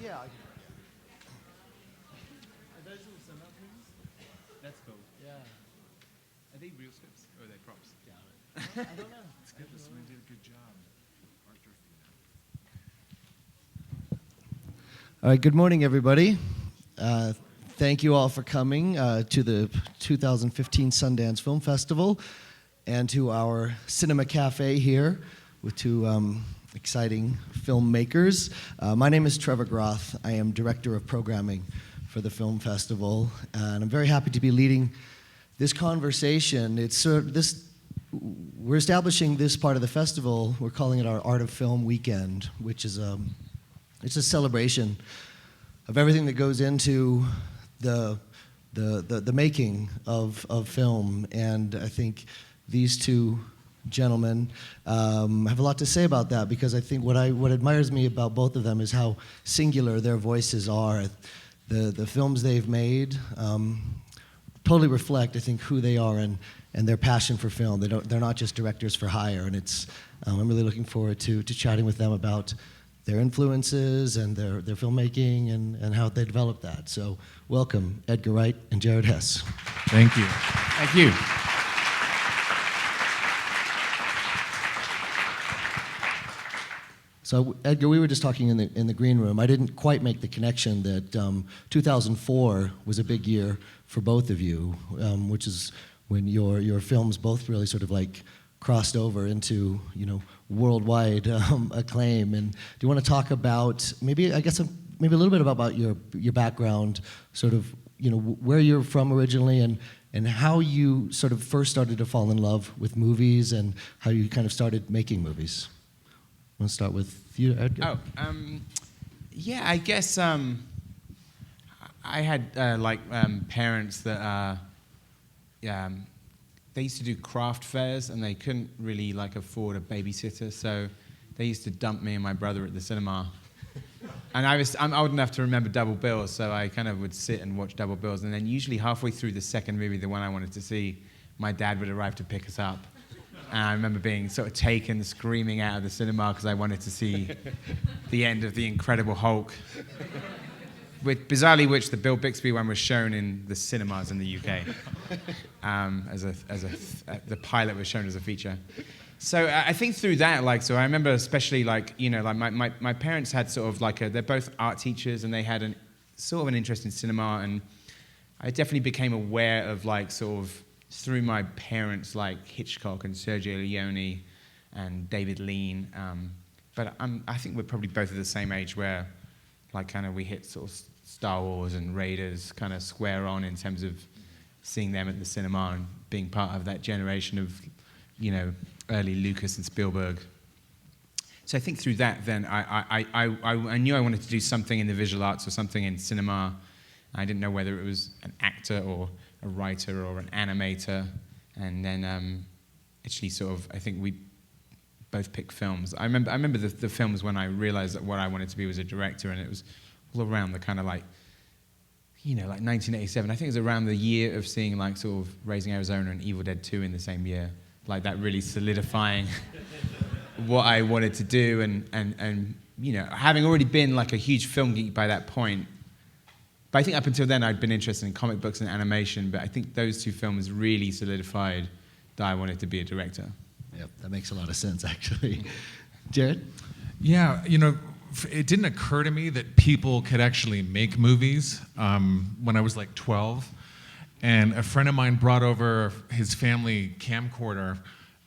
Yeah. Are those all Sundance movies? That's cool. Yeah. Are they real scripts or are they props? I don't know. It's good. This one did a good job. All right, good morning, everybody. Thank you all for coming to the 2015 Sundance Film Festival and to our Cinema Café here with two exciting filmmakers. My name is Trevor Groth. I am Director of Programming for the Film Festival, and I'm very happy to be leading this conversation. We're establishing this part of the festival. We're calling it our Art of Film Weekend, which is it's a celebration of everything that goes into the making of film, and I think these two gentlemen have a lot to say about that, because I think what admires me about both of them is how singular their voices are. The films they've made totally reflect, I think, who they are and their passion for film. They're not just directors for hire, and I'm really looking forward to chatting with them about their influences and their filmmaking and how they developed that. So welcome, Edgar Wright and Jared Hess. Thank you. Thank you. So Edgar, we were just talking in the green room. I didn't quite make the connection that 2004 was a big year for both of you, which is when your films both really sort of like crossed over into worldwide acclaim. And do you want to talk about maybe a little bit about your background, sort of where you're from originally, and how you sort of first started to fall in love with movies and how you kind of started making movies? I want to start with you, Edgar. Yeah, I guess I had parents that they used to do craft fairs, and they couldn't really afford a babysitter, so they used to dump me and my brother at the cinema. And I'm old enough to remember double bills, so I kind of would sit and watch double bills, and then usually halfway through the second movie, the one I wanted to see, my dad would arrive to pick us up. And I remember being sort of taken, screaming out of the cinema because I wanted to see the end of The Incredible Hulk. Bizarrely, which the Bill Bixby one was shown in the cinemas in the UK. The pilot was shown as a feature. So I think through that, I remember especially, my parents had sort of they're both art teachers, and they had an interest in cinema, and I definitely became aware of through my parents, Hitchcock and Sergio Leone and David Lean. But I think we're probably both at the same age where we hit sort of Star Wars and Raiders kind of square on in terms of seeing them at the cinema and being part of that generation of, early Lucas and Spielberg. So I think through that, then I knew I wanted to do something in the visual arts or something in cinema. I didn't know whether it was an actor or a writer or an animator. And then actually I think we both picked films. I remember the films when I realized that what I wanted to be was a director, and it was all around the kind of 1987. I think it was around the year of seeing sort of Raising Arizona and Evil Dead 2 in the same year, that really solidifying what I wanted to do, and having already been a huge film geek by that point. But I think up until then I'd been interested in comic books and animation, but I think those two films really solidified that I wanted to be a director. Yep, that makes a lot of sense, actually. Jared? Yeah, it didn't occur to me that people could actually make movies when I was 12. And a friend of mine brought over his family camcorder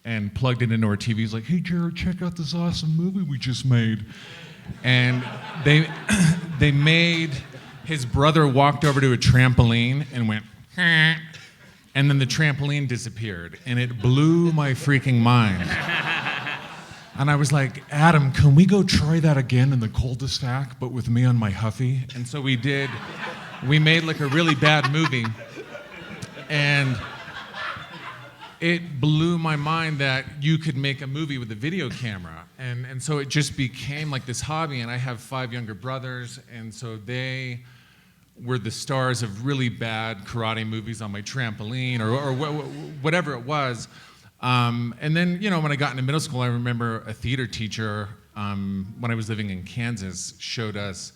and plugged it into our TV. He's like, "Hey, Jared, check out this awesome movie we just made." And they made... His brother walked over to a trampoline and went, "Huh," and then the trampoline disappeared, and it blew my freaking mind. And I was like, "Adam, can we go try that again in the cul-de-sac, but with me on my Huffy?" And so we did. We made a really bad movie, and it blew my mind that you could make a movie with a video camera. And so it just became this hobby, and I have 5 younger brothers, and so they were the stars of really bad karate movies on my trampoline or whatever it was. And then, when I got into middle school, I remember a theater teacher, when I was living in Kansas, showed us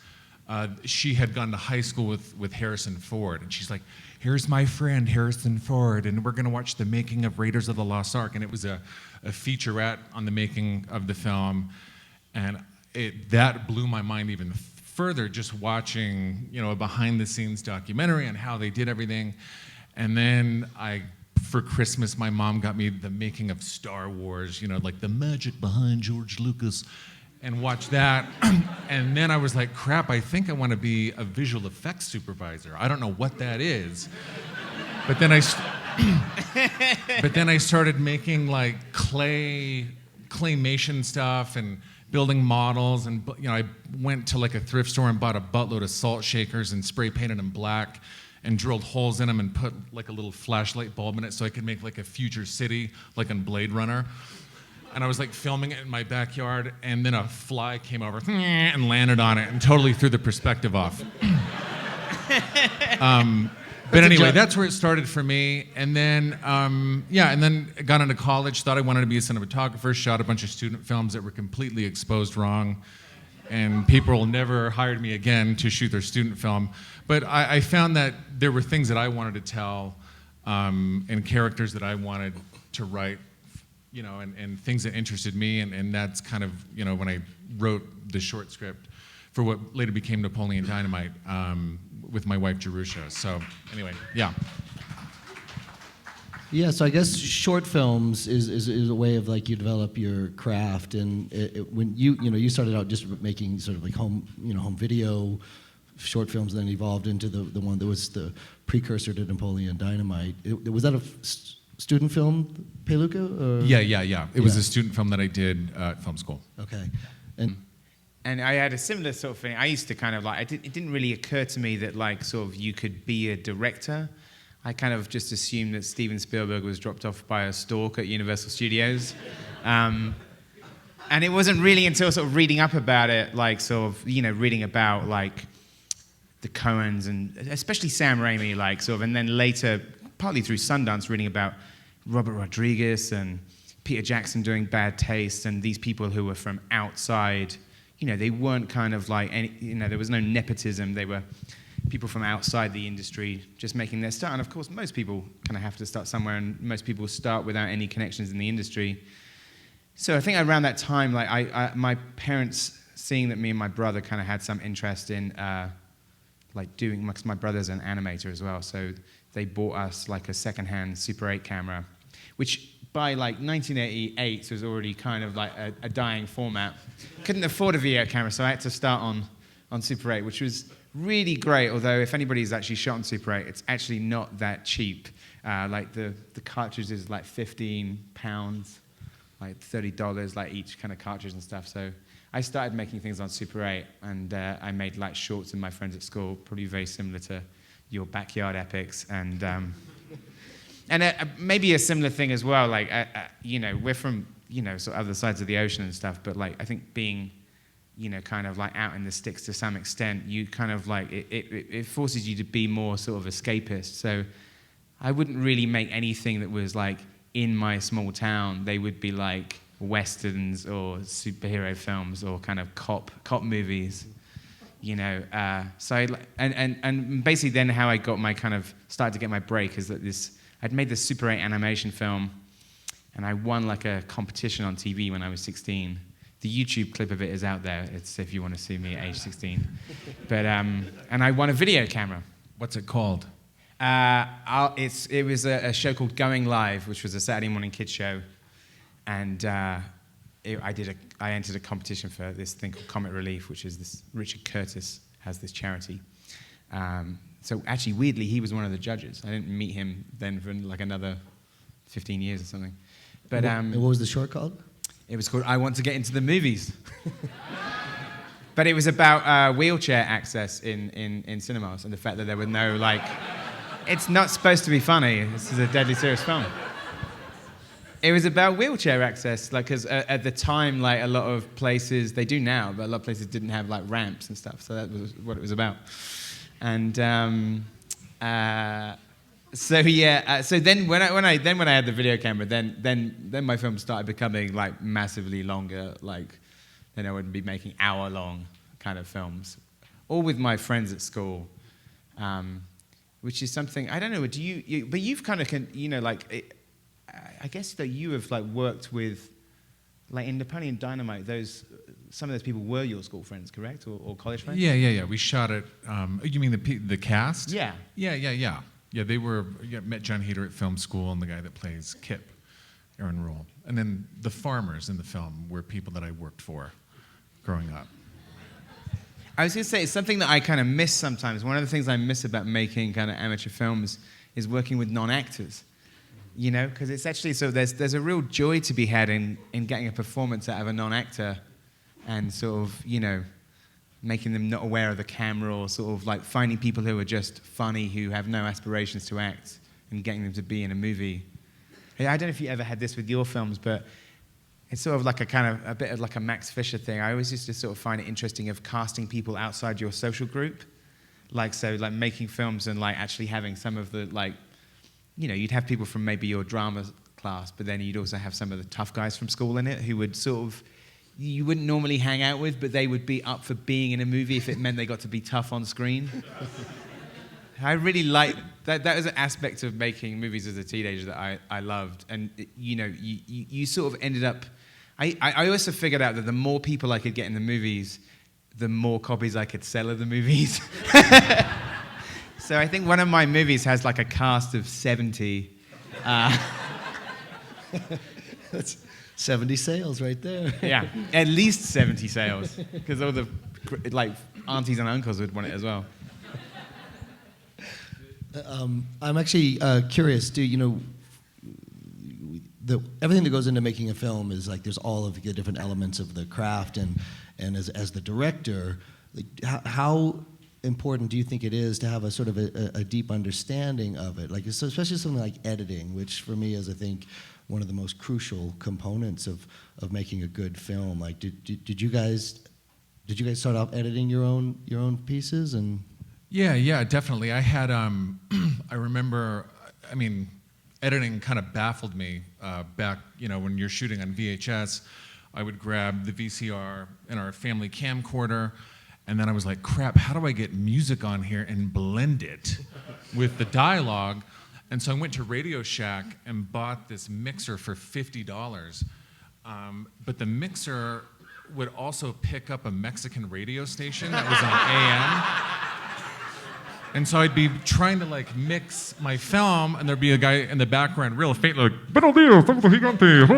she had gone to high school with Harrison Ford, and she's like, here's my friend Harrison Ford, and we're going to watch the making of Raiders of the Lost Ark. And it was a featurette on the making of the film, and that blew my mind even further, just watching, a behind-the-scenes documentary on how they did everything. And then for Christmas, my mom got me the making of Star Wars, like the magic behind George Lucas, and watched that. And then I was like, crap, I think I want to be a visual effects supervisor. I don't know what that is. But then I started making like claymation stuff and building models, and I went to like a thrift store and bought a buttload of salt shakers and spray painted them black and drilled holes in them and put like a little flashlight bulb in it so I could make like a future city, like in Blade Runner. And I was like filming it in my backyard, and then a fly came over and landed on it and totally threw the perspective off. But anyway, that's where it started for me. And then, and then I got into college, thought I wanted to be a cinematographer, shot a bunch of student films that were completely exposed wrong. And people never hired me again to shoot their student film. But I found that there were things that I wanted to tell, and characters that I wanted to write, and things that interested me. And that's kind of, when I wrote the short script for what later became Napoleon Dynamite, with my wife Jerusha. So anyway, yeah. Yeah, so I guess short films is a way of like you develop your craft, and when you started out just making sort of like home video short films, and then evolved into the one that was the precursor to Napoleon Dynamite. Was that a student film, Peluca? Or? Yeah. It was a student film that I did at film school. Okay, And I had a similar sort of thing. I used to kind of like, it didn't really occur to me that like sort of you could be a director. I kind of just assumed that Steven Spielberg was dropped off by a stork at Universal Studios. And it wasn't really until sort of reading up about it, like sort of, reading about like the Coens and especially Sam Raimi, like sort of, and then later, partly through Sundance, reading about Robert Rodriguez and Peter Jackson doing Bad Taste, and these people who were from outside. They weren't kind of like any, there was no nepotism. They were people from outside the industry just making their start. And of course, most people kind of have to start somewhere, and most people start without any connections in the industry. So I think around that time, like my parents, seeing that me and my brother kind of had some interest in like doing, because my brother's an animator as well, so they bought us like a secondhand Super 8 camera, which by like 1988 was already kind of like a dying format. Couldn't afford a video camera, so I had to start on Super 8, which was really great, although if anybody's actually shot on Super 8, it's actually not that cheap. Like the cartridge is like £15, like $30, like each kind of cartridge and stuff. So I started making things on Super 8, and I made like shorts with my friends at school, probably very similar to your backyard epics, and maybe a similar thing as well. Like we're from sort of other sides of the ocean and stuff, but like I think being kind of like out in the sticks to some extent, you kind of like it forces you to be more sort of escapist. So I wouldn't really make anything that was like in my small town. They would be like westerns or superhero films or kind of cop movies. So and basically then how I got my kind of started to get my break is that I'd made this Super 8 animation film, and I won like a competition on TV when I was 16. The YouTube clip of it is out there. It's if you want to see me at age 16. But and I won a video camera. What's it called? It was a show called Going Live, which was a Saturday morning kids show, and I entered a competition for this thing called Comic Relief, which is this Richard Curtis has this charity. So actually, weirdly, he was one of the judges. I didn't meet him then for like another 15 years or something. But what was the short called? It was called I Want to Get Into the Movies. But it was about wheelchair access in cinemas and the fact that there were no like. It's not supposed to be funny. This is a deadly serious film. It was about wheelchair access, like, because at the time, like a lot of places they do now, but a lot of places didn't have like ramps and stuff. So that was what it was about. And so then when I had the video camera, then my films started becoming like massively longer. Like then I would be making hour-long kind of films, or with my friends at school, which is something, I don't know, do you but you've kind of, I guess that you have like worked with, like in Napoleon Dynamite, some of those people were your school friends, correct? Or college friends? Yeah. We shot it. You mean the cast? Yeah. Yeah, they were, met John Heder at film school, and the guy that plays Kip, Aaron Roll. And then the farmers in the film were people that I worked for growing up. I was going to say, it's something that I kind of miss sometimes. One of the things I miss about making kind of amateur films is working with non-actors. Because it's actually, so there's a real joy to be had in getting a performance out of a non-actor and sort of, making them not aware of the camera, or sort of like finding people who are just funny, who have no aspirations to act, and getting them to be in a movie. I don't know if you ever had this with your films, but it's sort of like a bit of like a Max Fisher thing. I always used to sort of find it interesting of casting people outside your social group. Like making films and like actually having some of the like, you'd have people from maybe your drama class, but then you'd also have some of the tough guys from school in it who would sort of, you wouldn't normally hang out with, but they would be up for being in a movie if it meant they got to be tough on screen. I really liked that. That was an aspect of making movies as a teenager that I loved. And, you sort of ended up, I also figured out that the more people I could get in the movies, the more copies I could sell of the movies. So I think one of my movies has like a cast of 70. That's 70 sales right there. Yeah, at least 70 sales, because all the like aunties and uncles would want it as well. I'm actually curious. Everything that goes into making a film is like there's all of the different elements of the craft, and as the director, like, how important do you think it is to have a sort of a deep understanding of it? Like especially something like editing, which for me is, I think, one of the most crucial components of making a good film. Like, did you guys start off editing your own pieces? And Yeah, definitely. I had, I remember, editing kind of baffled me back, when you're shooting on VHS. I would grab the VCR in our family camcorder, and then I was like, crap, how do I get music on here and blend it with the dialogue? And so I went to Radio Shack and bought this mixer for $50. But the mixer would also pick up a Mexican radio station that was on AM. And so I'd be trying to like mix my film, and there'd be a guy in the background, real faint, like, "Buenos dias, estamos gigante."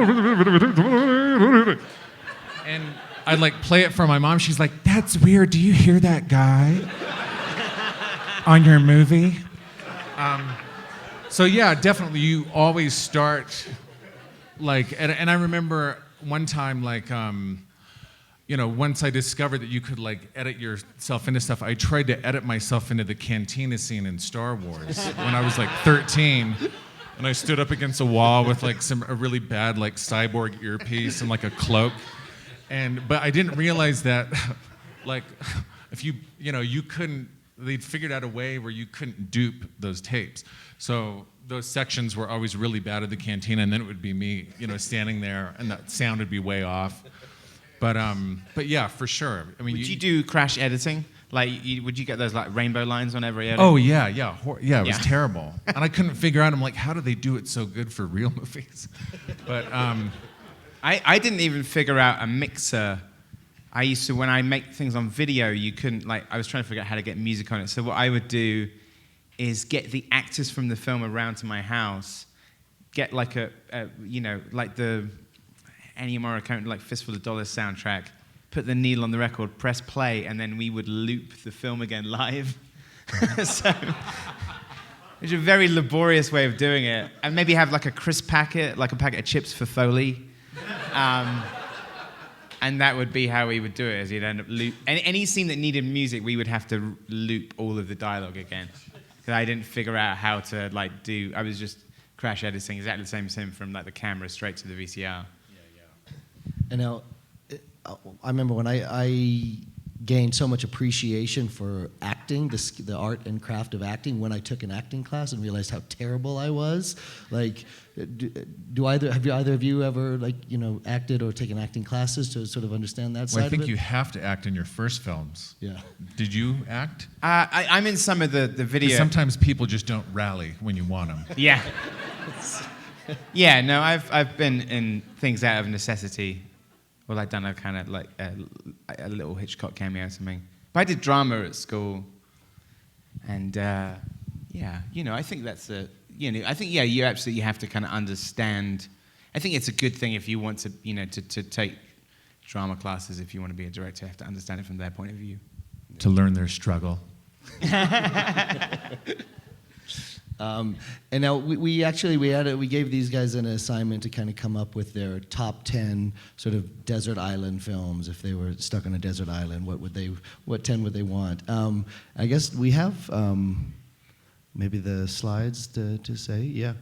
And I'd like play it for my mom. She's like, "That's weird. Do you hear that guy on your movie?" So yeah, definitely. You always start like, and I remember one time like, once I discovered that you could like edit yourself into stuff, I tried to edit myself into the cantina scene in Star Wars when I was like 13, and I stood up against a wall with like a really bad like cyborg earpiece and like a cloak, but I didn't realize that like if you couldn't. They'd figured out a way where you couldn't dupe those tapes. So those sections were always really bad at the cantina, and then it would be me, standing there, and that sound would be way off. But yeah, for sure. Would you do crash editing? Like, would you get those like rainbow lines on every edit? Oh yeah. It was terrible, and I couldn't figure out. I'm like, how do they do it so good for real movies? But I didn't even figure out a mixer. I used to, when I make things on video, you couldn't, like, I was trying to figure out how to get music on it. So what I would do is get the actors from the film around to my house, get like like the Ennio Morricone, like Fistful of Dollars soundtrack, put the needle on the record, press play, and then we would loop the film again live. So it's a very laborious way of doing it. And maybe have like a crisp packet, like a packet of chips for Foley. And that would be how we would do it, as you'd end up loop. Any scene that needed music, we would have to loop all of the dialogue again. Because I didn't figure out how to like do. I was just crash editing exactly the same as him, from like the camera straight to the VCR. And now, I remember when I gained so much appreciation for acting, the art and craft of acting, when I took an acting class and realized how terrible I was. Like, have either of you ever acted or taken acting classes to sort of understand that side Well, I think of it? you have to act in your first films. Yeah. Did you act? I'm in some of the 'Cause video. sometimes people just don't rally when you want them. Yeah. Yeah, no, I've been in things out of necessity. Well, I've done a kind of like a little Hitchcock cameo or something. But I did drama at school. And yeah, I think that's I think, yeah, you absolutely have to kind of understand. I think it's a good thing if you want to, to take drama classes, if you want to be a director, you have to understand it from their point of view. To learn their struggle. And now we gave these guys an assignment to kind of come up with their top 10 sort of desert island films. If they were stuck on a desert island, what 10 would they want? I guess we have maybe the slides to say, yeah.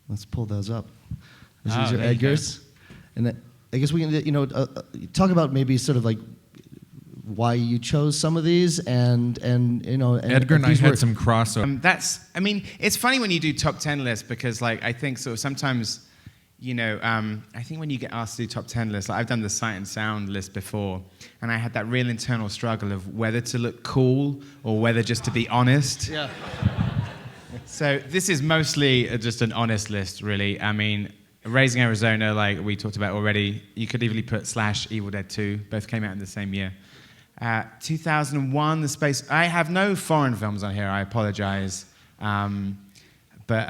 Let's pull those up. These are Edgar's, and I guess we can talk about maybe sort of like why you chose some of these, and Edgar and I had some crossover. It's funny when you do top 10 lists, because I think sort of sometimes, I think when you get asked to do top 10 lists, I've done the Sight and Sound list before, and I had that real internal struggle of whether to look cool or whether just to be honest. Yeah. So this is mostly just an honest list, really. Raising Arizona, like we talked about already, you could easily put / Evil Dead 2, both came out in the same year. 2001, The Space. I have no foreign films on here. I apologize, but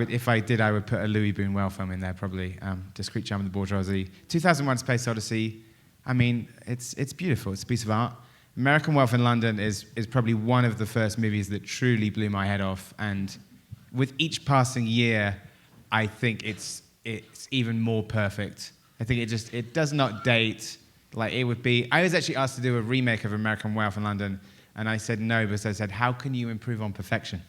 if I did, I would put a Louis Buñuel film in there, probably. Discreet Charm of the Bourgeoisie. 2001: Space Odyssey. It's beautiful. It's a piece of art. American Wealth in London is probably one of the first movies that truly blew my head off. And with each passing year, I think it's even more perfect. I think it does not date. Like it would be. I was actually asked to do a remake of American Wealth in London, and I said no, because I said, how can you improve on perfection?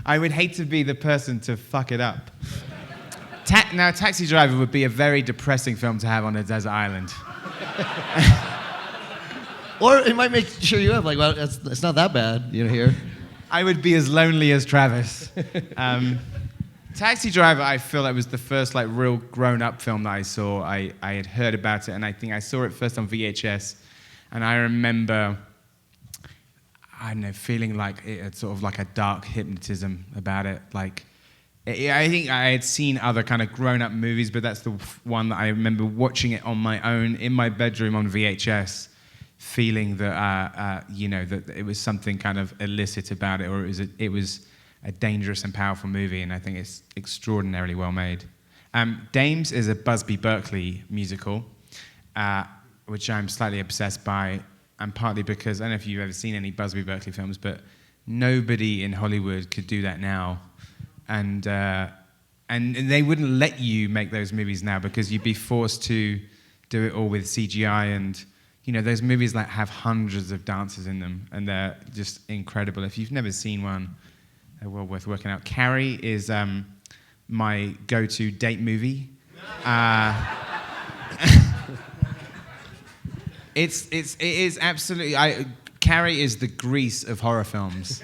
I would hate to be the person to fuck it up. Now, Taxi Driver would be a very depressing film to have on a desert island. Or it might make sure you have it's not that bad, here. I would be as lonely as Travis. Taxi Driver, I feel like was the first real grown-up film that I saw. I had heard about it, and I think I saw it first on VHS, and I remember, I don't know, feeling like it had sort of like a dark hypnotism about it. I think I had seen other kind of grown-up movies, but that's the one that I remember watching it on my own in my bedroom on VHS, feeling that that it was something kind of illicit about it, or it was a dangerous and powerful movie, and I think it's extraordinarily well made. Dames is a Busby Berkeley musical, which I'm slightly obsessed by, and partly because, I don't know if you've ever seen any Busby Berkeley films, but nobody in Hollywood could do that now. And they wouldn't let you make those movies now, because you'd be forced to do it all with CGI, and those movies have hundreds of dancers in them, and they're just incredible. If you've never seen one, they're well worth working out. Carrie is my go-to date movie. It is absolutely. Carrie is the Grease of horror films.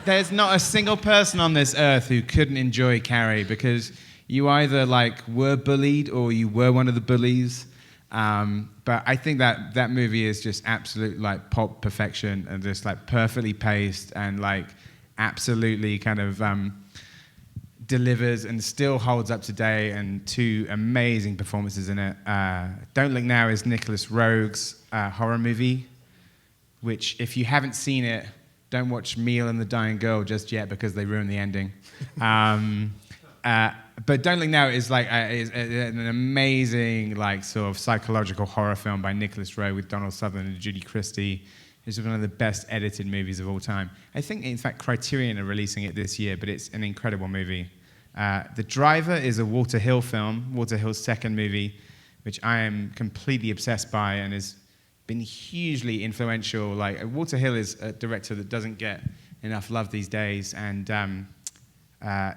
There's not a single person on this earth who couldn't enjoy Carrie, because you either were bullied or you were one of the bullies. But I think that movie is just absolute pop perfection, and just perfectly paced, and absolutely kind of delivers and still holds up today, and two amazing performances in it. Don't Look Now is Nicholas Roeg's horror movie, which if you haven't seen it, don't watch Meal and the Dying Girl just yet, because they ruin the ending. But Don't Look Now is is an amazing sort of psychological horror film by Nicholas Roeg with Donald Sutherland and Judy Christie. It's one of the best edited movies of all time. I think, in fact, Criterion are releasing it this year, but it's an incredible movie. The Driver is a Walter Hill film, Walter Hill's second movie, which I am completely obsessed by and has been hugely influential. Walter Hill is a director that doesn't get enough love these days, and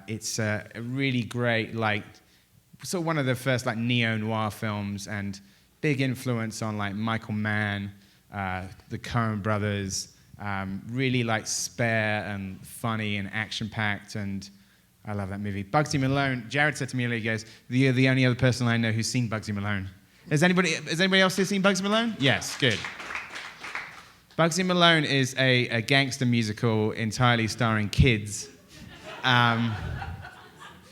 it's a really great sort of one of the first like neo-noir films, and big influence on like Michael Mann, the Coen brothers, really like spare and funny and action-packed, and I love that movie. Bugsy Malone, Jared said to me earlier, he goes, you're the only other person I know who's seen Bugsy Malone. Has anybody else here seen Bugsy Malone? Yes, good. Bugsy Malone is a gangster musical entirely starring kids.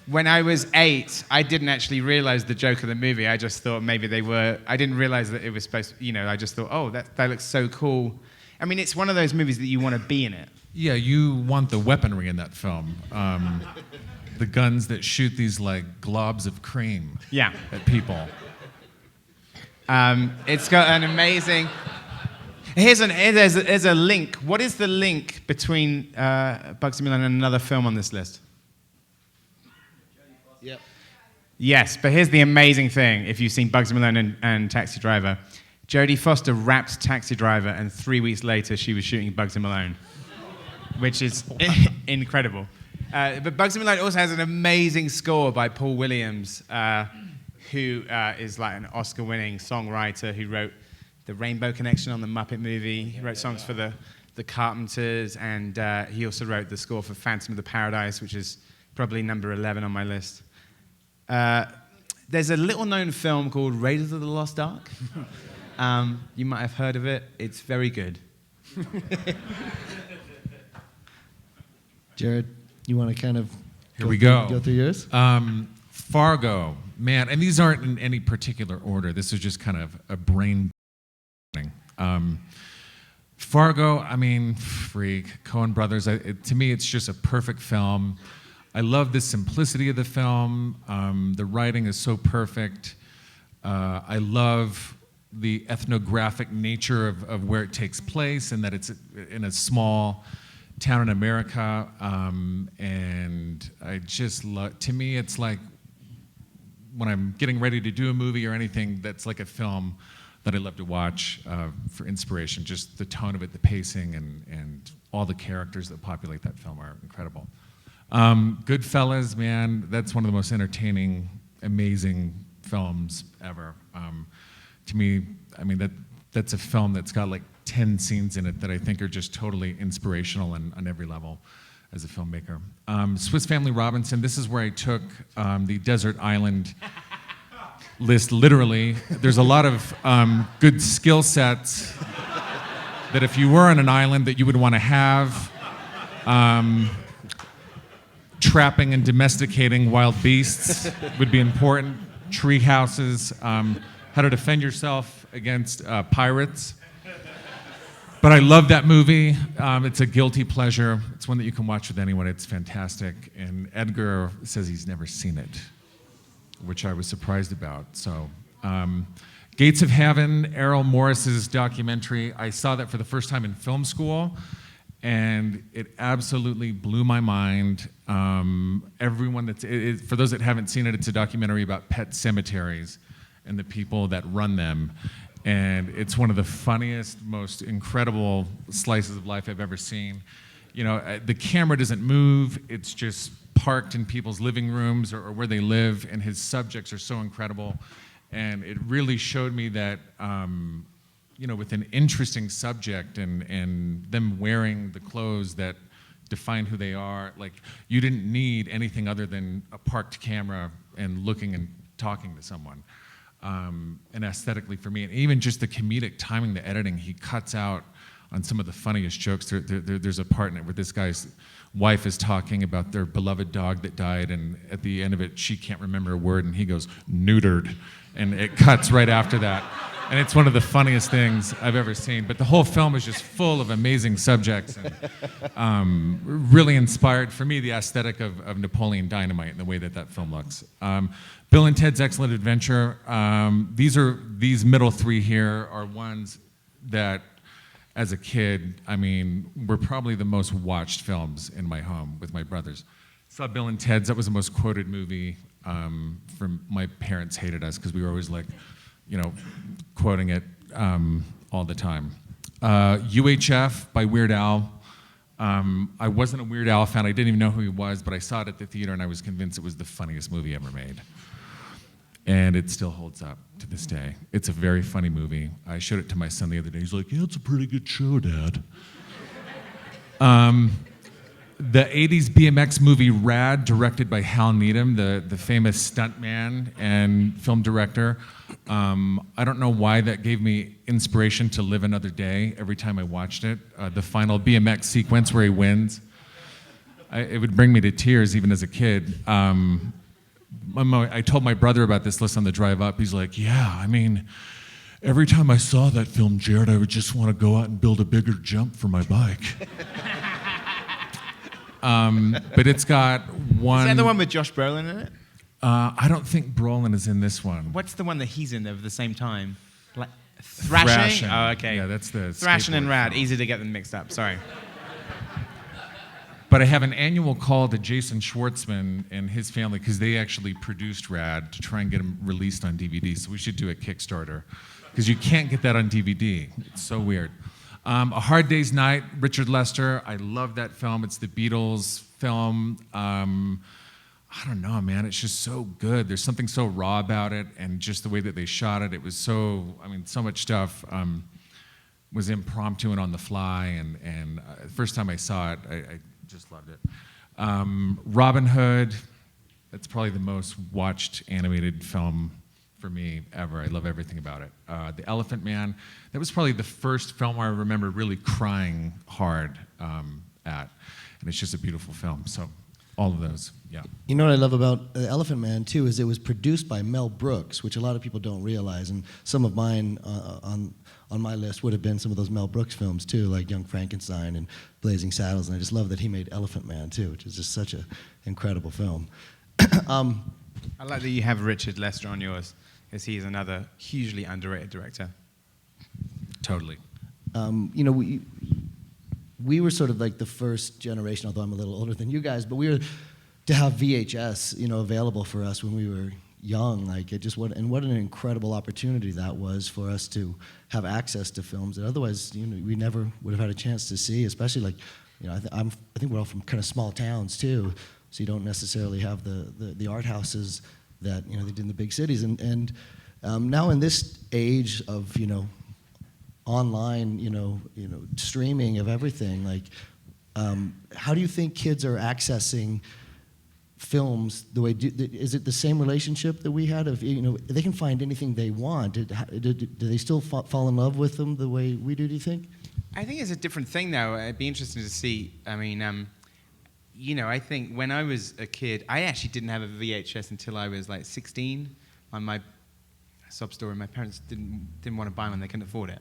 When I was 8, I didn't actually realize the joke of the movie. I just thought maybe they were, I didn't realize that it was supposed to, I just thought, oh, that looks so cool. I mean, it's one of those movies that you want to be in it. Yeah, you want the weaponry in that film. The guns that shoot these like globs of cream at people. It's got an amazing... There's a link. What is the link between Bugsy Malone and another film on this list? Yep. Yes, but here's the amazing thing. If you've seen Bugsy Malone and Taxi Driver, Jodie Foster rapped Taxi Driver, and 3 weeks later she was shooting Bugsy Malone, which is incredible. But Bugsy Malone also has an amazing score by Paul Williams, who is like an Oscar-winning songwriter who wrote The Rainbow Connection on the Muppet movie. He wrote songs for the Carpenters, and he also wrote the score for Phantom of the Paradise, which is probably number 11 on my list. There's a little-known film called Raiders of the Lost Ark. You might have heard of it. It's very good. Jared, you want to kind of go through yours? Fargo, man, and these aren't in any particular order. This is just kind of a brain. Fargo, I mean, freak, Coen brothers. To me, it's just a perfect film. I love the simplicity of the film. The writing is so perfect. I love the ethnographic nature of where it takes place, and that it's in a small town in America. And I just love, to me, it's like when I'm getting ready to do a movie or anything, that's like a film that I love to watch for inspiration. Just the tone of it, the pacing, and all the characters that populate that film are incredible. Goodfellas, man, that's one of the most entertaining, amazing films ever. To me, I mean, that's a film that's got like 10 scenes in it that I think are just totally inspirational on every level as a filmmaker. Swiss Family Robinson, this is where I took the desert island list literally. There's a lot of good skill sets that if you were on an island that you would want to have. Trapping and domesticating wild beasts would be important. Tree houses, how to defend yourself against pirates. But I love that movie. It's a guilty pleasure. It's one that you can watch with anyone. It's fantastic. And Edgar says he's never seen it, which I was surprised about. So, Gates of Heaven, Errol Morris's documentary. I saw that for the first time in film school, and it absolutely blew my mind. Everyone for those that haven't seen it, it's a documentary about pet cemeteries and the people that run them. And it's one of the funniest, most incredible slices of life I've ever seen. You know, the camera doesn't move. It's just parked in people's living rooms or where they live, and his subjects are so incredible. And it really showed me that, you know, with an interesting subject and them wearing the clothes that define who they are, like, you didn't need anything other than a parked camera and looking and talking to someone. And aesthetically for me, and even just the comedic timing, the editing, he cuts out on some of the funniest jokes. There's a part in it where this guy's wife is talking about their beloved dog that died, and at the end of it, she can't remember a word, and he goes, neutered, and it cuts right after that. And it's one of the funniest things I've ever seen. But the whole film is just full of amazing subjects, and really inspired, for me, the aesthetic of Napoleon Dynamite and the way that film looks. Bill and Ted's Excellent Adventure. These middle three here are ones that, as a kid, I mean, were probably the most watched films in my home with my brothers. Saw Bill and Ted's, that was the most quoted movie. My parents hated us because we were always like, you know, quoting it all the time. UHF by Weird Al. I wasn't a Weird Al fan. I didn't even know who he was, but I saw it at the theater and I was convinced it was the funniest movie ever made. and it still holds up to this day. It's a very funny movie. I showed it to my son the other day. He's like, yeah, it's a pretty good show, Dad. The 80s BMX movie Rad, directed by Hal Needham, the famous stuntman and film director. I don't know why that gave me inspiration to live another day every time I watched it. The final BMX sequence where he wins. It would bring me to tears even as a kid. I told my brother about this list on the drive up. He's like, yeah, I mean, every time I saw that film, Jared, I would just want to go out and build a bigger jump for my bike. But it's got one... Is that the one with Josh Brolin in it? I don't think Brolin is in this one. What's the one that he's in at the same time? Like Thrashing? Oh, okay. Yeah, that's the Thrashing and skateboard Rad. film. Easy to get them mixed up. Sorry. But I have an annual call to Jason Schwartzman and his family because they actually produced Rad to try and get him released on DVD. So we should do a Kickstarter because you can't get that on DVD. It's so weird. A Hard Day's Night, Richard Lester. I love that film. It's the Beatles film. I don't know, man. It's just so good. There's something so raw about it, and just the way that they shot it. It was so, so much stuff was impromptu and on the fly. And the first time I saw it, I just loved it. Robin Hood. That's probably the most watched animated film for me ever. I love everything about it. The Elephant Man. That was probably the first film where I remember really crying hard at. And it's just a beautiful film. So all of those, yeah. You know what I love about The Elephant Man, too, is it was produced by Mel Brooks, which a lot of people don't realize. And some of mine on my list would have been some of those Mel Brooks films, too, like Young Frankenstein and Blazing Saddles. And I just love that he made Elephant Man, too, which is just such an incredible film. I like that you have Richard Lester on yours, because he's another hugely underrated director. Totally. We were sort of like the first generation, although I'm a little older than you guys, but we were to have VHS, available for us when we were young. Like what an incredible opportunity that was for us to have access to films that otherwise, we never would have had a chance to see. Especially like, I think we're all from kind of small towns too, so you don't necessarily have the art houses that they did in the big cities. And now in this age of online, streaming of everything, like, how do you think kids are accessing films the way? Is it the same relationship that we had of they can find anything they want? Do they still fall in love with them the way we do? Do you think? I think it's a different thing now. It'd be interesting to see. I mean, I think when I was a kid, I actually didn't have a VHS until I was like 16. On my sob story, my parents didn't want to buy one; they couldn't afford it.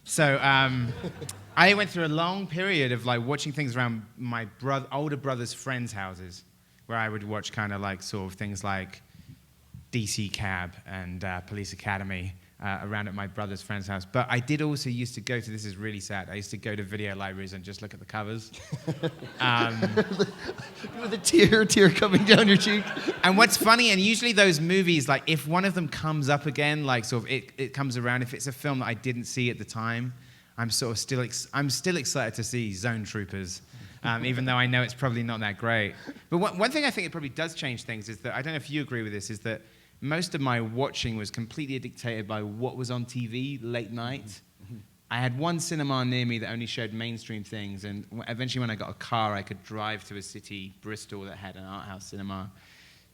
So I went through a long period of like watching things around my older brother's friends' houses, where I would watch kind of like sort of things like DC Cab and Police Academy around at my brother's friend's house. But I did also used to go to, this is really sad, I used to go to video libraries and just look at the covers. With a tear coming down your cheek. And what's funny, and usually those movies, like if one of them comes up again, like sort of it comes around, if it's a film that I didn't see at the time, I'm sort of still excited to see Zone Troopers. Even though I know it's probably not that great. But one thing I think it probably does change things is that, I don't know if you agree with this, is that most of my watching was completely dictated by what was on TV late night. Mm-hmm. I had one cinema near me that only showed mainstream things, and eventually when I got a car, I could drive to a city, Bristol, that had an art house cinema.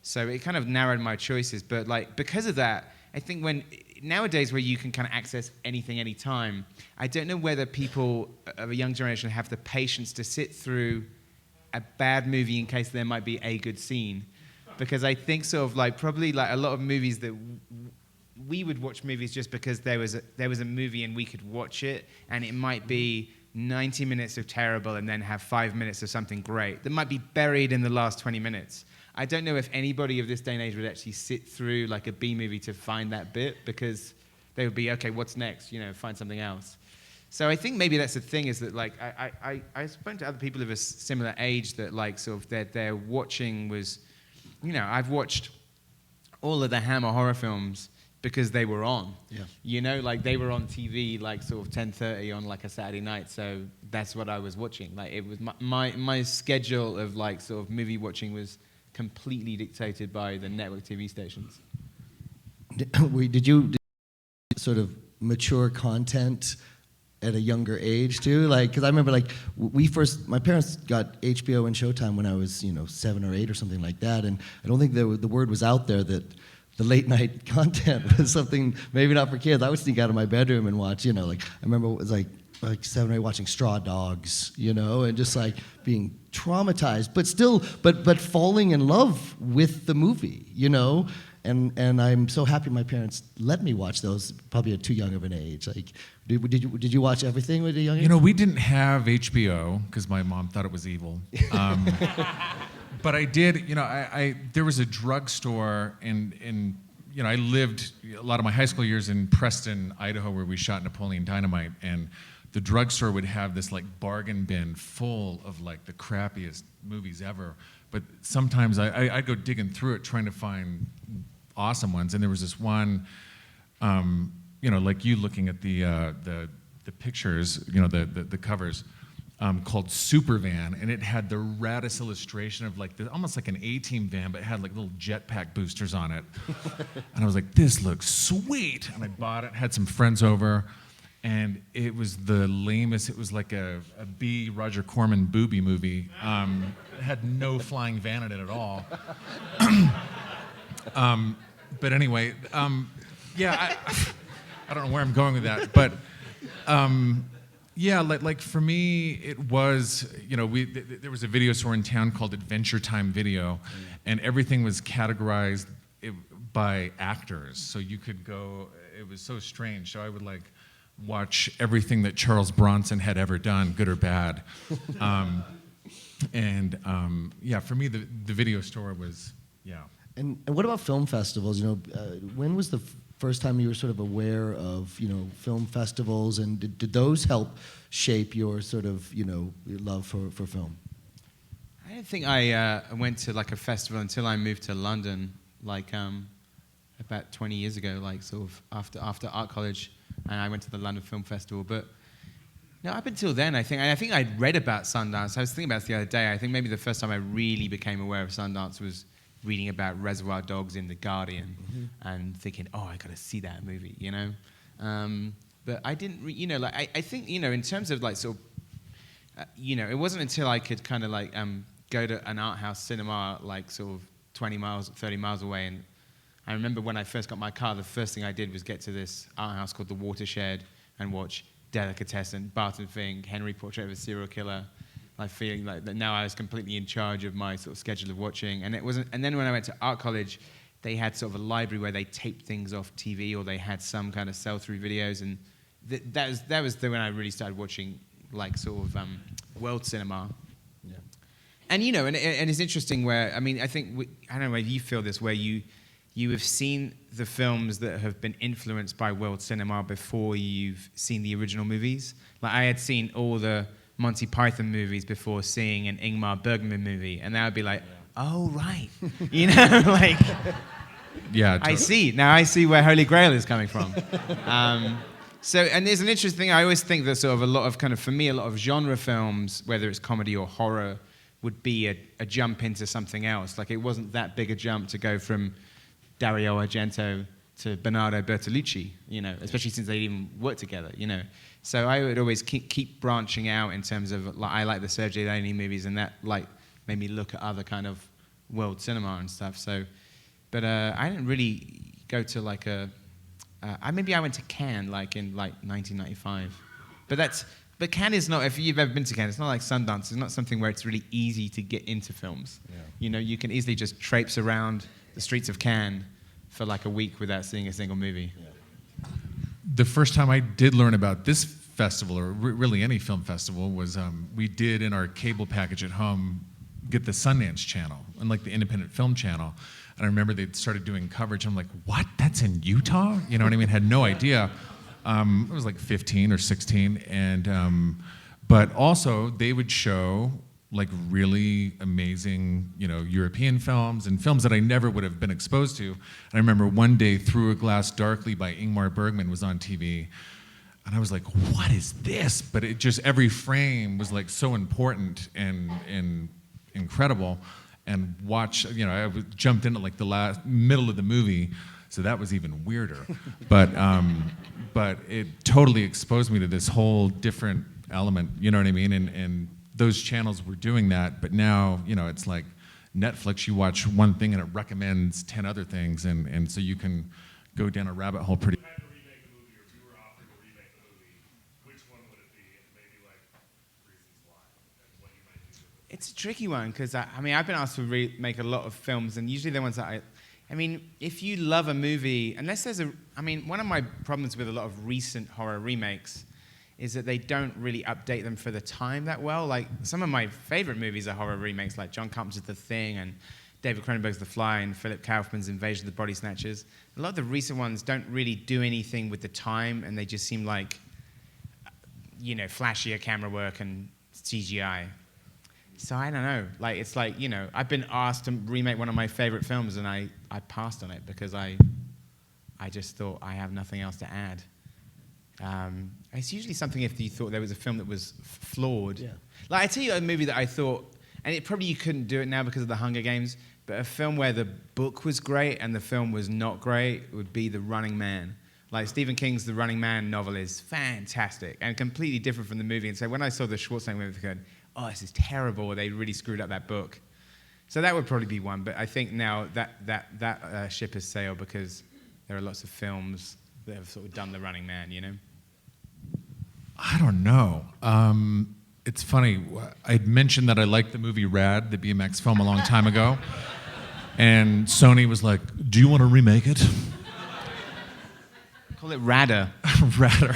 So it kind of narrowed my choices. But like because of that, I think nowadays where you can kind of access anything anytime, I don't know whether people of a young generation have the patience to sit through a bad movie in case there might be a good scene. Because I think sort of like probably like a lot of movies that we would watch movies just because there was a movie and we could watch it, and it might be 90 minutes of terrible and then have 5 minutes of something great that might be buried in the last 20 minutes. I don't know if anybody of this day and age would actually sit through like a B movie to find that bit, because they would be, okay, what's next? Find something else. So I think maybe that's the thing, is that like I spoke to other people of a similar age that like sort of their watching was, I've watched all of the Hammer horror films because they were on. Yeah. Like they were on TV like sort of 10:30 on like a Saturday night, so that's what I was watching. Like it was my schedule of like sort of movie watching was completely dictated by the network TV stations. did you sort of mature content at a younger age too? Like, because I remember like my parents got HBO and Showtime when I was 7 or 8 or something like that, and I don't think the word was out there that the late night content was something maybe not for kids. I would sneak out of my bedroom and watch, like I remember it was like 7 or 8 watching Straw Dogs, and just like being traumatized, but still, but falling in love with the movie, And I'm so happy my parents let me watch those, probably at too young of an age. Like, did you watch everything at a young age? We didn't have HBO because my mom thought it was evil. But I did, there was a drugstore in I lived a lot of my high school years in Preston, Idaho, where we shot Napoleon Dynamite, and the drugstore would have this like bargain bin full of like the crappiest movies ever. But sometimes I'd go digging through it trying to find awesome ones, and there was this one, like you looking at the pictures, the covers, called Supervan, and it had the raddest illustration of like almost like an A-Team van, but it had like little jetpack boosters on it. And I was like, this looks sweet, and I bought it. Had some friends over, and it was the lamest. It was like a B. Roger Corman booby movie. It had no flying van in it at all. But anyway, I don't know where I'm going with that, but like for me, it was, there was a video store in town called Adventure Time Video, and everything was categorized by actors. So you could go, it was so strange. So I would like watch everything that Charles Bronson had ever done, good or bad. For me, the video store was, And what about film festivals? When was the first time you were sort of aware of, film festivals, and did those help shape your sort of, your love for film? I don't think I went to like a festival until I moved to London, like about 20 years ago, like sort of after art college, and I went to the London Film Festival. But no, up until then, I think I'd read about Sundance. I was thinking about it the other day. I think maybe the first time I really became aware of Sundance was reading about Reservoir Dogs in The Guardian, and thinking, oh, I got to see that movie, But I didn't, I think, in terms of like sort of, it wasn't until I could kind of like go to an art house cinema like sort of 20 miles, 30 miles away. And I remember when I first got my car, the first thing I did was get to this art house called The Watershed and watch Delicatessen, Barton Fink, Henry Portrait of a Serial Killer. Like feeling like that now I was completely in charge of my sort of schedule of watching. And it wasn't. And then when I went to art college, they had sort of a library where they taped things off TV, or they had some kind of sell-through videos. And that was when I really started watching like sort of world cinema. Yeah. And and it's interesting where, I mean, I think I don't know whether you feel this, where you have seen the films that have been influenced by world cinema before you've seen the original movies. Like I had seen all the Monty Python movies before seeing an Ingmar Bergman movie, and that would be like, oh right, like, yeah, totally. I see where Holy Grail is coming from. So, and there's an interesting thing. I always think that sort of a lot of kind of, for me, a lot of genre films, whether it's comedy or horror, would be a jump into something else. Like it wasn't that big a jump to go from Dario Argento to Bernardo Bertolucci, especially since they even worked together, So I would always keep branching out in terms of, like, I like the Sergei Leone movies, and that like made me look at other kind of world cinema and stuff. So, but I didn't really go to like maybe I went to Cannes like in like 1995, but Cannes is not, if you've ever been to Cannes, it's not like Sundance. It's not something where it's really easy to get into films. Yeah. You can easily just traipse around the streets of Cannes for like a week without seeing a single movie. Yeah. The first time I did learn about this festival, or really any film festival, was we did in our cable package at home get the Sundance channel and like the independent film channel. And I remember they started doing coverage. I'm like, what? That's in Utah? You know what I mean? Had no idea. I was like 15 or 16, and but also they would show like really amazing, European films and films that I never would have been exposed to. And I remember one day Through a Glass Darkly by Ingmar Bergman was on TV, and I was like, what is this? But it just, every frame was like so important and incredible. And I jumped into like the middle of the movie So that was even weirder. But it totally exposed me to this whole different element, you know what I mean? And those channels were doing that, but now, you know, it's like Netflix, you watch one thing and it recommends 10 other things, and so you can go down a rabbit hole pretty. If you had to remake a movie, or if you were offered to remake a movie, which one would it be, and maybe like reasons why, and what you might do? It's a tricky one because I mean I've been asked to remake a lot of films, and usually the ones that I mean, if you love a movie, unless there's one of my problems with a lot of recent horror remakes is that they don't really update them for the time that well. Like, some of my favorite movies are horror remakes, like John Carpenter's The Thing and David Cronenberg's The Fly and Philip Kaufman's Invasion of the Body Snatchers. A lot of the recent ones don't really do anything with the time, and they just seem like, you know, flashier camera work and CGI. So I don't know. Like, it's like, you know, I've been asked to remake one of my favorite films, and I passed on it because I just thought I have nothing else to add. It's usually something if you thought there was a film that was flawed. Yeah. Like, I tell you a movie that I thought, and it probably you couldn't do it now because of the Hunger Games, but a film where the book was great and the film was not great would be The Running Man. Like, Stephen King's The Running Man novel is fantastic and completely different from the movie. And so when I saw the Schwarzenegger movie, I thought, oh, this is terrible. They really screwed up that book. So that would probably be one. But I think now that ship has sailed because there are lots of films that have sort of done The Running Man, you know? I don't know. It's funny. I'd mentioned that I liked the movie Rad, the BMX film, a long time ago. And Sony was like, do you want to remake it? Call it Radder. Radder.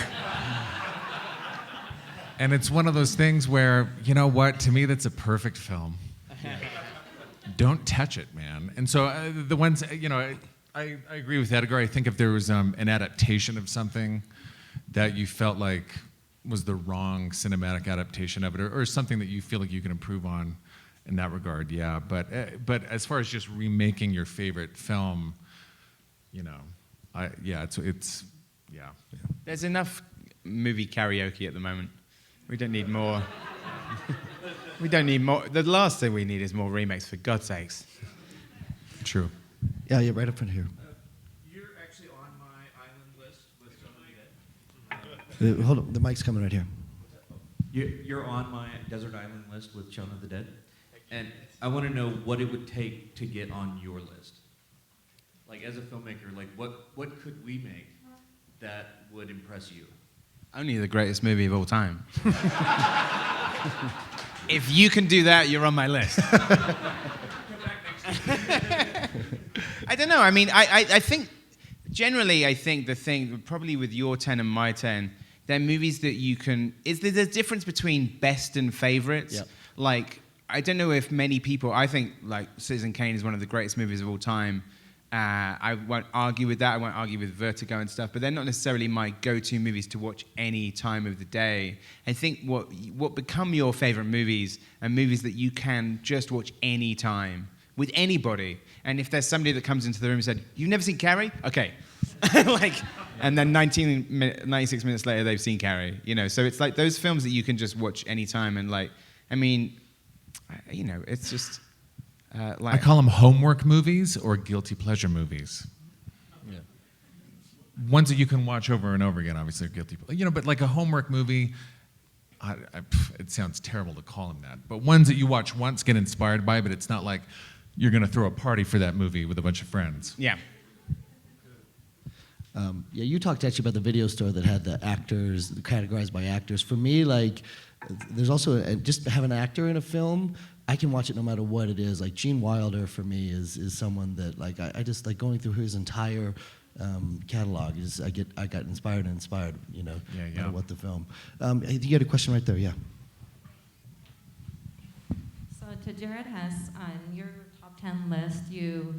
And it's one of those things where, you know what, to me that's a perfect film. Don't touch it, man. And so the ones, you know, I agree with Edgar. I think if there was an adaptation of something that you felt like was the wrong cinematic adaptation of it, or something that you feel like you can improve on in that regard, yeah. But as far as just remaking your favorite film, you know, it's yeah. There's enough movie karaoke at the moment. We don't need more. We don't need more. The last thing we need is more remakes, for God's sakes. True. Yeah, right up front here. You're actually on my island list with Shaun of the Dead. Hold on, the mic's coming right here. You're on my desert island list with Shaun of the Dead, and I want to know what it would take to get on your list. Like, as a filmmaker, like what could we make that would impress you? Only the greatest movie of all time. If you can do that, you're on my list. I don't know. I mean, I think, generally, I think the thing, probably with your 10 and my 10, they're movies that you can, there's a difference between best and favorites. Yep. Like, I don't know if many people, I think, like, Citizen Kane is one of the greatest movies of all time. I won't argue with that. I won't argue with Vertigo and stuff, but they're not necessarily my go-to movies to watch any time of the day. I think what become your favorite movies are movies that you can just watch any time with anybody. And if there's somebody that comes into the room and said, "You've never seen Carrie?" Okay. And then 96 minutes later, they've seen Carrie. You know, so it's like those films that you can just watch any time. And like, I mean, you know, it's just... I call them homework movies or guilty pleasure movies. Yeah. Ones that you can watch over and over again, obviously, are guilty. You know, but like a homework movie, it sounds terrible to call them that. But ones that you watch once, get inspired by, but it's not like you're going to throw a party for that movie with a bunch of friends. Yeah. Yeah, you talked actually about the video store that had the actors categorized by actors. For me, like, there's also just have an actor in a film. I can watch it no matter what it is. Like Gene Wilder for me is someone that like I just like going through his entire catalog. I got inspired, you know, no matter what the film. You had a question right there, yeah. So to Jared Hess, on your top 10 list, you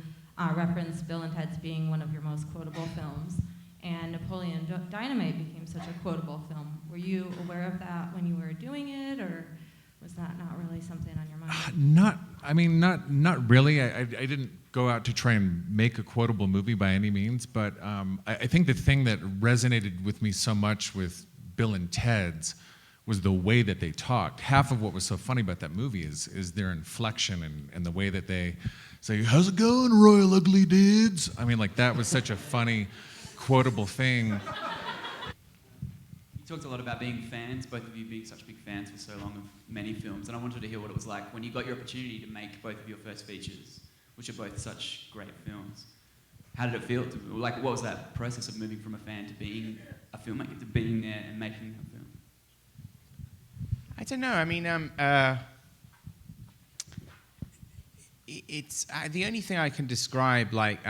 referenced Bill and Ted's being one of your most quotable films, and Napoleon Dynamite became such a quotable film. Were you aware of that when you were doing it, or was that not really something on your mind? Not really. I didn't go out to try and make a quotable movie by any means, but I think the thing that resonated with me so much with Bill and Ted's was the way that they talked. Half of what was so funny about that movie is their inflection and the way that they say, "How's it going, Royal Ugly Dudes?" I mean, like, that was such a funny, quotable thing. You talked a lot about being fans, both of you being such big fans for so long of many films, and I wanted to hear what it was like when you got your opportunity to make both of your first features, which are both such great films. How did it feel? What was that process of moving from a fan to being a filmmaker, to being there and making a film? I don't know. I mean, it's the only thing I can describe, like,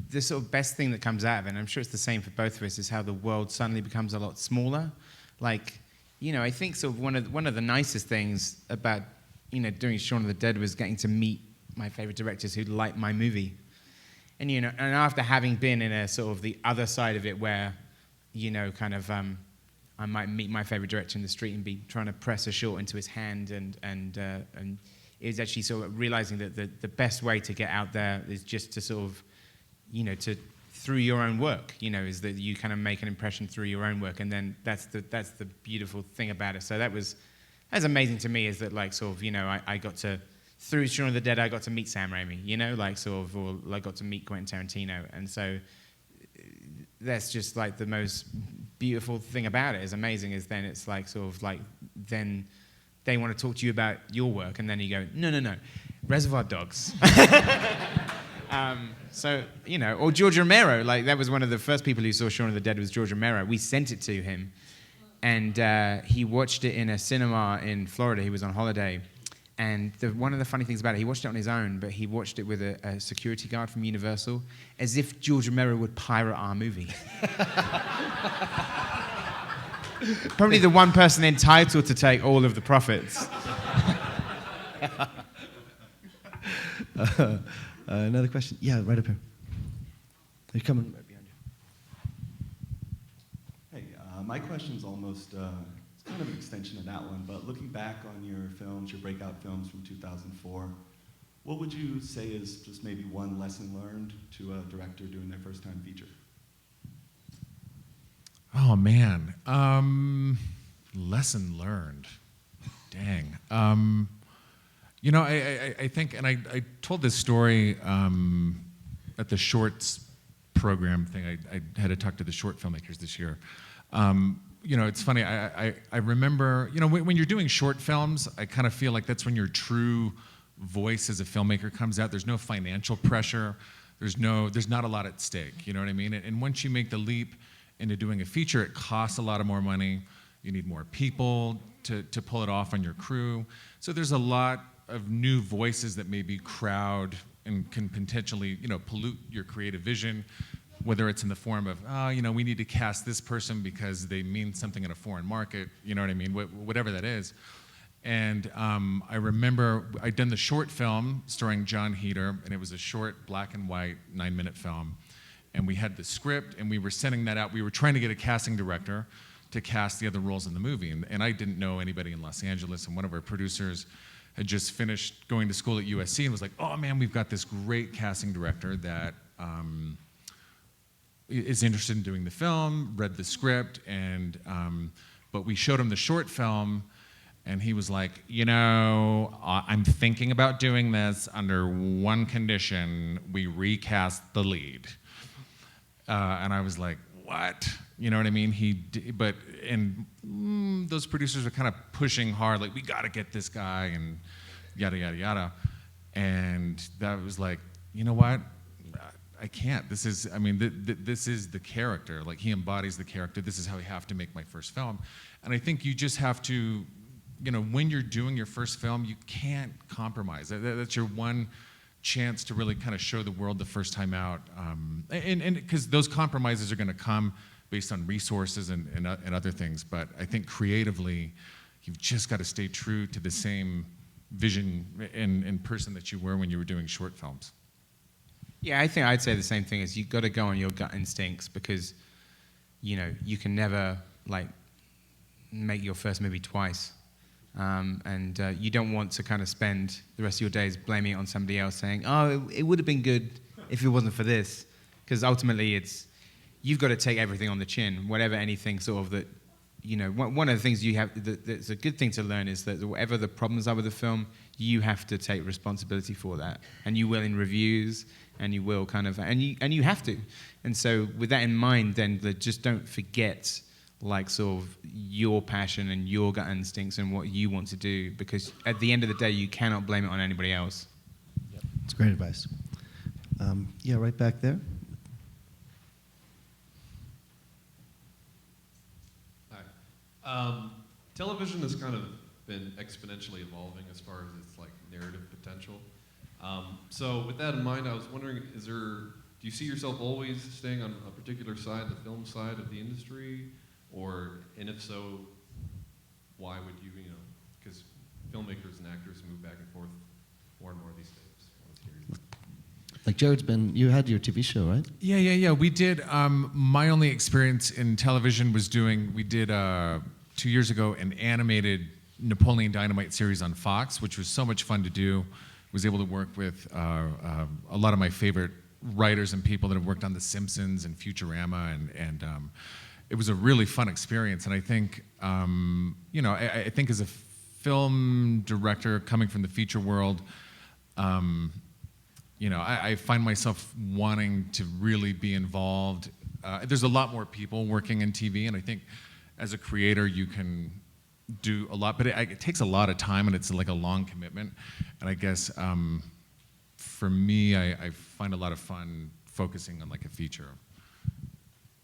the sort of best thing that comes out of it, and I'm sure it's the same for both of us, is how the world suddenly becomes a lot smaller. Like, I think sort of one of the nicest things about, doing Shaun of the Dead was getting to meet my favorite directors who liked my movie. And, and after having been in a sort of the other side of it where, kind of, I might meet my favorite director in the street and be trying to press a short into his hand, and it was actually sort of realizing that the best way to get out there is just to sort of, through your own work, is that you kind of make an impression through your own work, and then that's the beautiful thing about it. So that's amazing to me, is that, like, sort of, I got to, through Shaun of the Dead, I got to meet Sam Raimi, like, sort of, or I got to meet Quentin Tarantino, and so that's just, like, the most beautiful thing about it. Is amazing, is then it's like, sort of, like, then they want to talk to you about your work, and then you go, no, Reservoir Dogs. So, or George Romero, like, that was one of the first people who saw Shaun of the Dead was George Romero. We sent it to him, and he watched it in a cinema in Florida. He was on holiday, and one of the funny things about it, he watched it on his own, but he watched it with a security guard from Universal, as if George Romero would pirate our movie. Probably the one person entitled to take all of the profits. Another question? Yeah, right up here. They're coming right behind you. Hey, my question's almost, it's kind of an extension of that one, but looking back on your films, your breakout films from 2004, what would you say is just maybe one lesson learned to a director doing their first time feature? Oh, man. Lesson learned. Dang. I think, and I told this story at the shorts program thing. I had to talk to the short filmmakers this year. It's funny. I remember, when you're doing short films, I kind of feel like that's when your true voice as a filmmaker comes out. There's no financial pressure. There's not a lot at stake. You know what I mean? And once you make the leap into doing a feature, it costs a lot of more money. You need more people to pull it off on your crew. So there's a lot of new voices that maybe crowd and can potentially, pollute your creative vision, whether it's in the form of, we need to cast this person because they mean something in a foreign market, you know what I mean, whatever that is. And I remember I'd done the short film starring John Heder, and it was a short black and white 9-minute film. And we had the script, and we were sending that out. We were trying to get a casting director to cast the other roles in the movie. And I didn't know anybody in Los Angeles, and one of our producers had just finished going to school at USC and was like, oh man, we've got this great casting director that is interested in doing the film, read the script, and but we showed him the short film, and he was like, I'm thinking about doing this under one condition: we recast the lead. And I was like, what? You know what I mean? Those producers were kind of pushing hard, like, we got to get this guy, and yada, yada, yada. And that was like, you know what? I can't. This is the character. Like, he embodies the character. This is how I have to make my first film. And I think you just have to, when you're doing your first film, you can't compromise. That's your one chance to really kind of show the world the first time out. And because those compromises are going to come based on resources and other things. But I think creatively, you've just got to stay true to the same vision and person that you were when you were doing short films. Yeah, I think I'd say the same thing. Is you've got to go on your gut instincts, because, you can never, like, make your first movie twice. And you don't want to kind of spend the rest of your days blaming it on somebody else, saying, oh, it would have been good if it wasn't for this. Because ultimately you've got to take everything on the chin, whatever anything sort of that one of the things you have that's a good thing to learn is that whatever the problems are with the film, you have to take responsibility for that, and you will in reviews, and you will and you have to. And so with that in mind, then just don't forget like sort of your passion and your gut instincts and what you want to do, because at the end of the day, you cannot blame it on anybody else. It's great advice. Yeah, right back there. Hi. Television has kind of been exponentially evolving as far as its like narrative potential. So with that in mind, I was wondering, do you see yourself always staying on a particular side, the film side of the industry, and if so, why would you, because filmmakers and actors move back and forth more and more these days. Like you had your TV show, right? Yeah. We did. My only experience in television was we did 2 years ago an animated Napoleon Dynamite series on Fox, which was so much fun to do. Was able to work with a lot of my favorite writers and people that have worked on The Simpsons and Futurama, and it was a really fun experience. And I think, I think as a film director coming from the feature world, I find myself wanting to really be involved. There's a lot more people working in TV, and I think as a creator you can do a lot, but it takes a lot of time, and it's like a long commitment. And I guess for me, I find a lot of fun focusing on like a feature.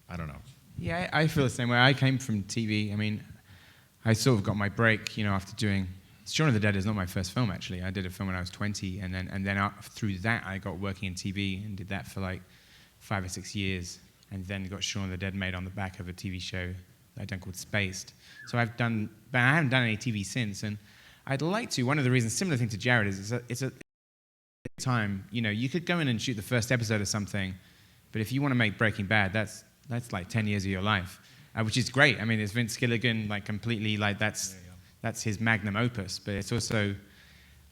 I don't know. Yeah, I feel the same way. I came from TV. I mean, I sort of got my break, after doing... Shaun of the Dead is not my first film, actually. I did a film when I was 20, and then through that, I got working in TV and did that for like 5 or 6 years, and then got Shaun of the Dead made on the back of a TV show that I'd done called Spaced. So but I haven't done any TV since, and I'd like to. One of the reasons, similar thing to Jared, is it's a time, you could go in and shoot the first episode of something, but if you want to make Breaking Bad, that's like 10 years of your life, which is great. I mean, it's Vince Gilligan, like completely, like that's his magnum opus. But it's also,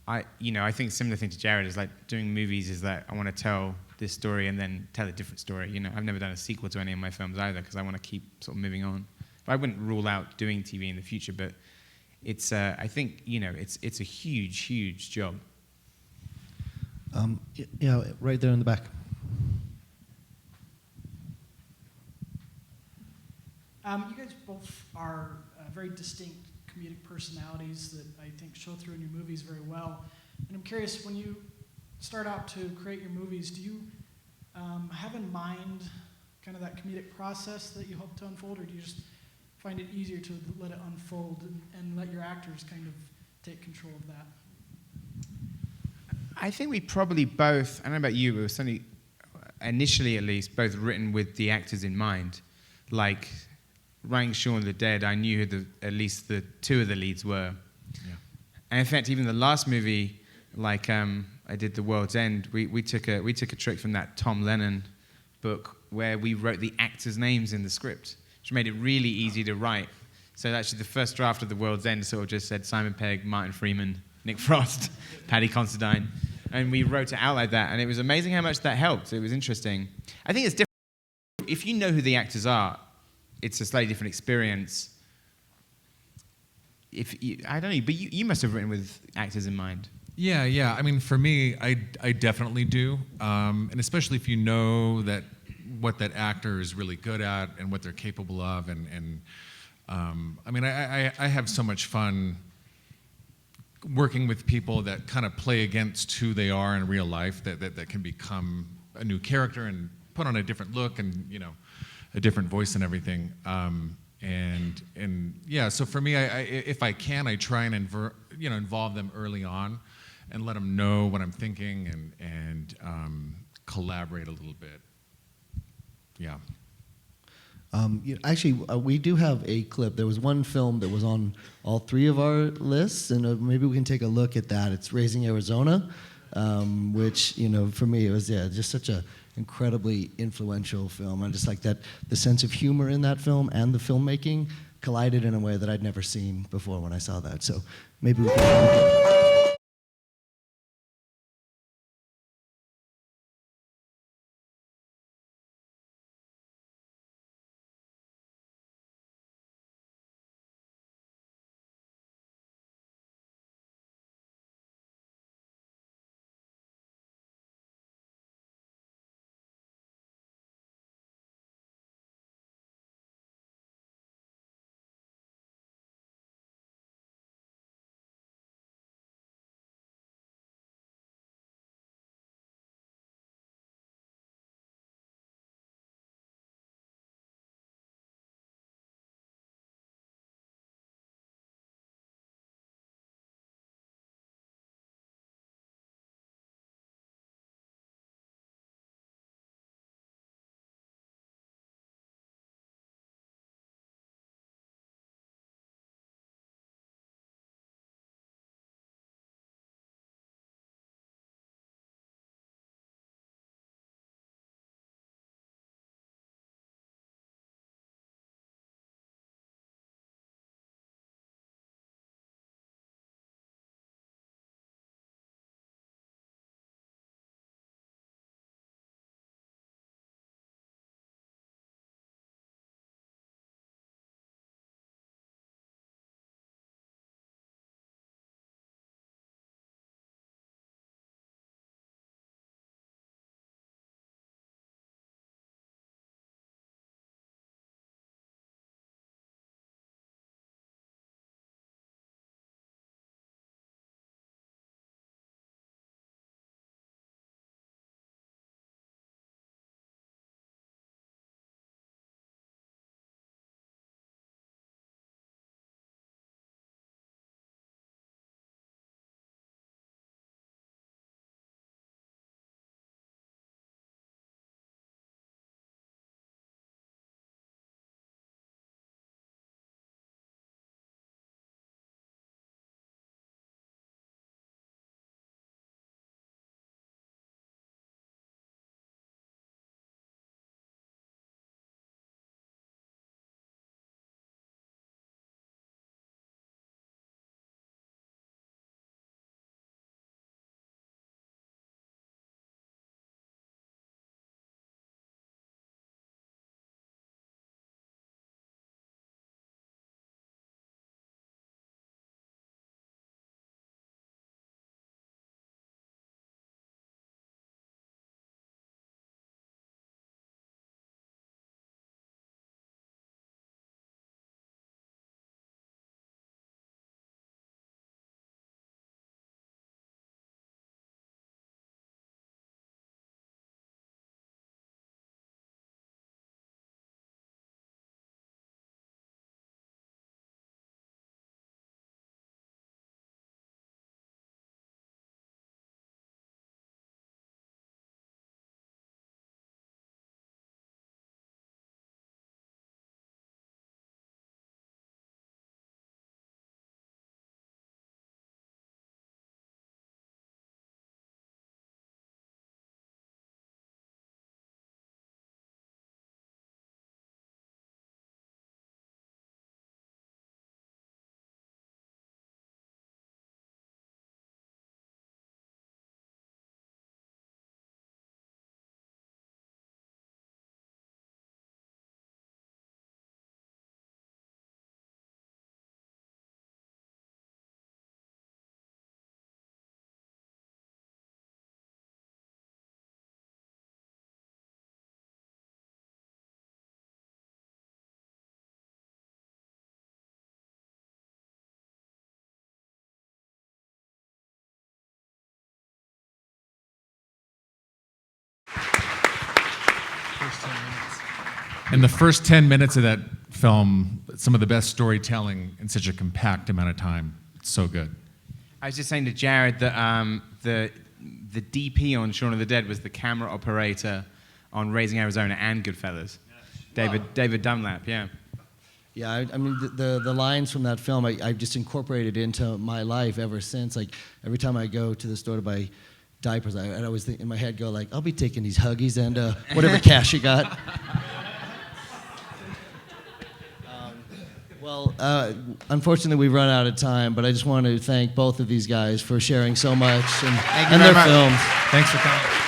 I think similar thing to Jared is like doing movies is that I want to tell this story and then tell a different story. I've never done a sequel to any of my films either because I want to keep sort of moving on. But I wouldn't rule out doing TV in the future. But it's, I think, it's a huge, huge job. Yeah, right there in the back. You guys both are very distinct comedic personalities that I think show through in your movies very well. And I'm curious, when you start out to create your movies, do you have in mind kind of that comedic process that you hope to unfold, or do you just find it easier to let it unfold and let your actors kind of take control of that? I think we probably both, I don't know about you, but it was certainly, initially at least, both written with the actors in mind. Like, writing Shaun of the Dead, I knew who at least the two of the leads were. Yeah. And in fact, even the last movie, like I did The World's End, we took a trick from that Tom Lennon book where we wrote the actors' names in the script, which made it really easy to write. So actually the first draft of The World's End sort of just said Simon Pegg, Martin Freeman, Nick Frost, Paddy Considine. And we wrote it out like that, and it was amazing how much that helped. It was interesting. I think it's different. If you know who the actors are, it's a slightly different experience. I don't know, but you must have written with actors in mind. Yeah. I mean, for me, I definitely do, and especially if you know what that actor is really good at and what they're capable of, and I mean, I have so much fun working with people that kind of play against who they are in real life, that can become a new character and put on a different look and a different voice and everything. And yeah, so for me, if I can, I try and involve them early on and let them know what I'm thinking and collaborate a little bit. Yeah. Actually, we do have a clip. There was one film that was on all three of our lists, and maybe we can take a look at that. It's Raising Arizona, which, for me, it was just such a incredibly influential film. And just like that, the sense of humor in that film and the filmmaking collided in a way that I'd never seen before when I saw that. So maybe we can And the first 10 minutes of that film, some of the best storytelling in such a compact amount of time. It's so good. I was just saying to Jared that the DP on Shaun of the Dead was the camera operator on Raising Arizona and Goodfellas. David Dunlap, yeah. Yeah, I mean, the lines from that film, I've just incorporated into my life ever since. Like, every time I go to the store to buy diapers, I'd always think, in my head go like, I'll be taking these Huggies and whatever cash you got. Well, unfortunately, we've run out of time, but I just want to thank both of these guys for sharing so much and you very their much. films. Thanks for coming.